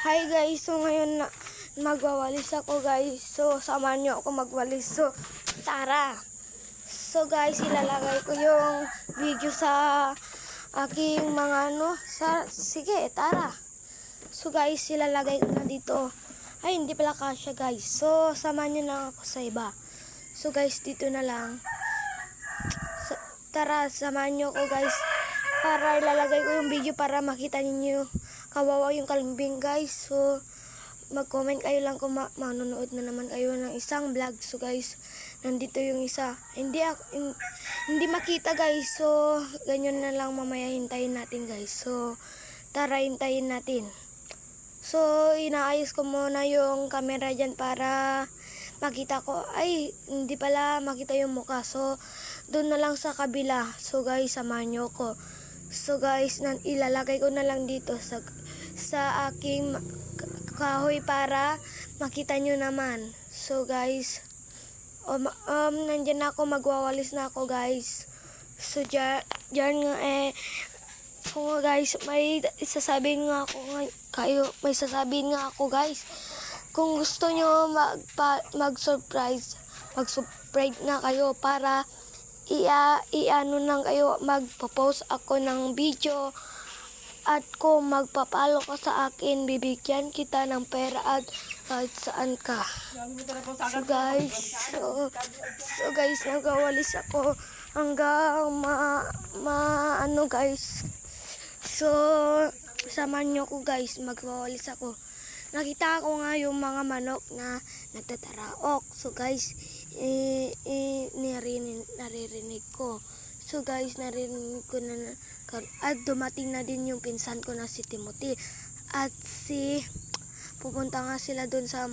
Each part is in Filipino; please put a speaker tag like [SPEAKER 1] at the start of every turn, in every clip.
[SPEAKER 1] Hi guys, so ngayon na magwawalis ako guys. So samahan niyo ako magwalis. So tara. So guys, ilalagay ko yung video sa aking mga sige, tara. So guys, ilalagay ko na dito. Ay, hindi pala kasya guys. So samahan niyo na ako sa iba. So guys, dito na lang. So, tara, samahan niyo ako guys. Para ilalagay ko yung video para makita niyo kawawa yung kalimbing guys. So mag-comment kayo lang kung manonood na naman kayo ng isang vlog. So guys, nandito yung isa. Hindi makita guys. So ganyan na lang, mamaya hintayin natin guys. So tara, hintayin natin. So inaayos ko muna yung camera dyan para makita ko. Ay, hindi pala makita yung mukha. So doon na lang sa kabila. So guys, samahan nyo ko. So guys, ilalagay ko na lang dito sa aking kahoy para makita nyo naman. So guys, nandyan na ako, magwawalis na ako guys. So dyan nga kung guys, may sasabihin nga ako guys. Kung gusto nyo mag-surprise na kayo para i-ano nang kayo, magpo-post ako ng video at kung magpapalo ka sa akin, bibigyan kita ng pera at kahit saan ka. So guys, nagawalis ako hanggang ano guys. So samahan nyo ko guys, magwawalis ako. Nakita ko nga yung mga manok na nagtataraok. So guys, naririnig ko. So guys, naririnig ko na at dumating na din yung pinsan ko na si Timothy. At pupunta nga sila doon sa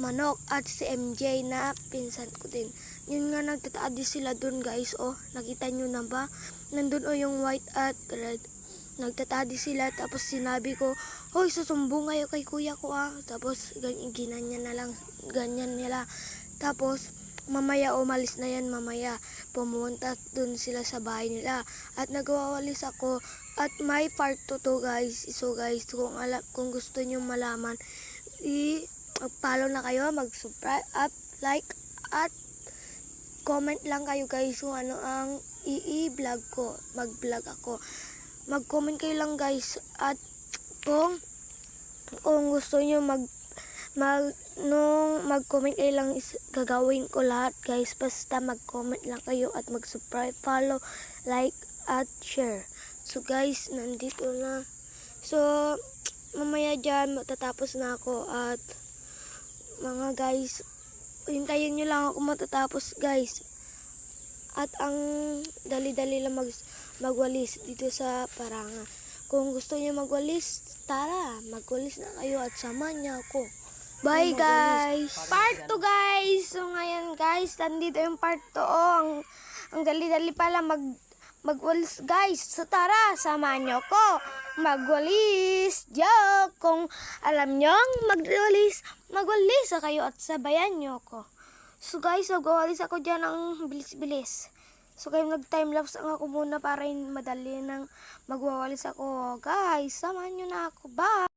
[SPEAKER 1] manok, at si MJ na pinsan ko din. Yun nga, nagtataadi sila doon guys. Oh, nakita nyo na ba? Nandun yung white at red. Nagtatadi sila, tapos sinabi ko, hoy, susumbong kayo kay kuya ko Tapos ganyan nila. Tapos mamaya umalis na yan, mamaya pumunta dun sila sa bahay nila at nagwawalis ako at may part 2 to guys. So guys, kung gusto nyo malaman, follow na kayo, mag-subscribe at like at comment lang kayo guys kung ano ang i-vlog ko, mag-vlog ako. Mag-comment kayo lang guys, at kung gusto nyo mag-comment kayo lang, gagawin ko lahat guys. Basta mag-comment lang kayo at mag-subscribe, follow, like at share. So guys, nandito na. So mamaya dyan matatapos na ako, at mga guys, hintayin nyo lang ako matatapos guys. At ang dali-dali lang magwalis dito sa Paranga. Kung gusto niyo magwalis, tara, magwalis na kayo at samahan niyo ako. Bye guys! Part 2 guys! So ngayon guys, nandito yung part 2. Ang dali-dali pala magwalis guys. So tara, samahan niyo ako magwalis. Joke! Kung alam niyo magwalis na kayo at sabayan niyo ako. So guys, magwawalis ako dyan ng bilis-bilis. So kayo, nag-timelapse ako muna para madali nang magwawalis ako. Guys, samahan nyo na ako. Bye!